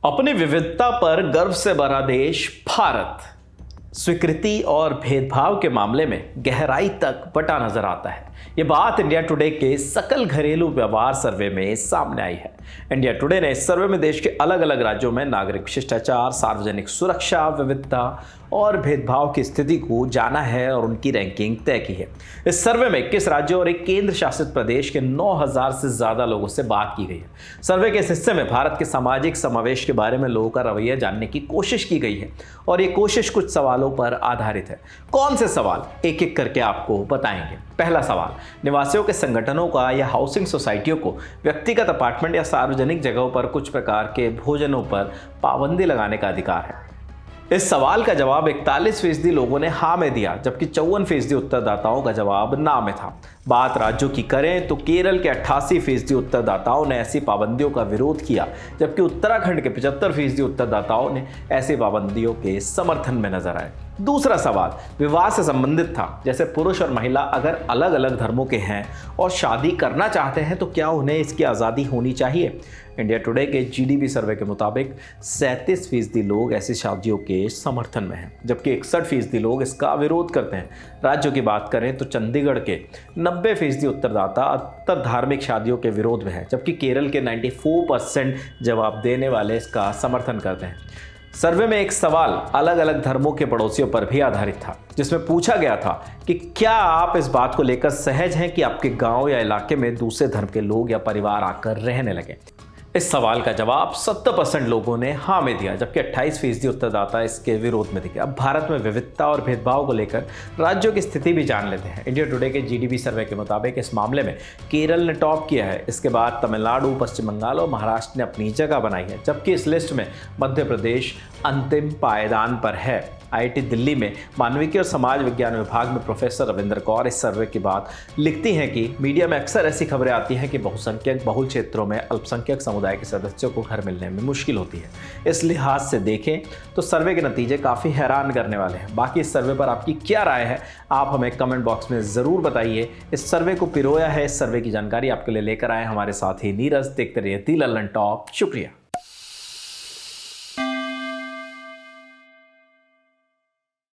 अपनी विविधता पर गर्व से भरा देश भारत स्वीकृति और भेदभाव के मामले में गहराई तक बटा नजर आता है। ये बात इंडिया टुडे के सकल घरेलू व्यवहार सर्वे में सामने आई है। इंडिया टुडे ने इस सर्वे में देश के अलग अलग राज्यों में नागरिक शिष्टाचार, सार्वजनिक सुरक्षा, विविधता और भेदभाव की स्थिति को जाना है और उनकी रैंकिंग तय की है। इस सर्वे में 21 राज्यों और एक केंद्र शासित प्रदेश के 9000 से ज्यादा लोगों से बात की गई है। सर्वे के इस हिस्से में भारत के सामाजिक समावेश के बारे में लोगों का रवैया जानने की कोशिश की गई है और ये कोशिश कुछ सवालों पर आधारित है। कौन से सवाल, एक एक करके आपको बताएंगे। पहला सवाल, निवासियों के संगठनों का या हाउसिंग सोसाइटियों को व्यक्तिगत अपार्टमेंट या सार्वजनिक जगहों पर कुछ प्रकार के भोजनों पर पाबंदी लगाने का अधिकार है। इस सवाल का जवाब 41% लोगों ने हाँ में दिया, जबकि 54% उत्तरदाताओं का जवाब ना में था। बात राज्यों की करें तो केरल के 88% उत्तरदाताओं ने ऐसी पाबंदियों का विरोध किया, जबकि उत्तराखंड के 75% उत्तरदाताओं ने ऐसी पाबंदियों के समर्थन में नजर आए। दूसरा सवाल विवाह से संबंधित था, जैसे पुरुष और महिला अगर अलग अलग धर्मों के हैं और शादी करना चाहते हैं तो क्या उन्हें इसकी आज़ादी होनी चाहिए। इंडिया टुडे के GDP सर्वे के मुताबिक 37% लोग ऐसी शादियों के समर्थन में हैं, जबकि 61% लोग इसका विरोध करते हैं। राज्यों की बात करें तो चंडीगढ़ के 90% उत्तरदाता अंतर धार्मिक शादियों के विरोध में हैं, जबकि केरल के 94% जवाब देने वाले इसका समर्थन करते हैं। सर्वे में एक सवाल अलग अलग धर्मों के पड़ोसियों पर भी आधारित था, जिसमें पूछा गया था कि क्या आप इस बात को लेकर सहज हैं कि आपके गांव या इलाके में दूसरे धर्म के लोग या परिवार आकर रहने लगे। इस सवाल का जवाब 70% लोगों ने हाँ में दिया, जबकि 28% उत्तरदाता इसके विरोध में दिखे। अब भारत में विविधता और भेदभाव को लेकर राज्यों की स्थिति भी जान लेते हैं। इंडिया टुडे के GDP सर्वे के मुताबिक इस मामले में केरल ने टॉप किया है। इसके बाद तमिलनाडु, पश्चिम बंगाल और महाराष्ट्र ने अपनी जगह बनाई है, जबकि इस लिस्ट में मध्य प्रदेश अंतिम पायदान पर है। IIT दिल्ली में मानविकी और समाज विज्ञान विभाग में प्रोफेसर रविंद्र कौर इस सर्वे के बाद लिखती हैं कि मीडिया में अक्सर ऐसी खबरें आती हैं कि बहुसंख्यक बहुल क्षेत्रों में अल्पसंख्यक समुदाय के सदस्यों को घर मिलने में मुश्किल होती है। इस लिहाज से देखें तो सर्वे के नतीजे काफ़ी हैरान करने वाले हैं। बाकी इस सर्वे पर आपकी क्या राय है, आप हमें कमेंट बॉक्स में ज़रूर बताइए। इस सर्वे को पिरोया है, इस सर्वे की जानकारी आपके लिए लेकर आए हमारे साथी नीरज। देखते रहिए दी लल्लन टॉप। शुक्रिया।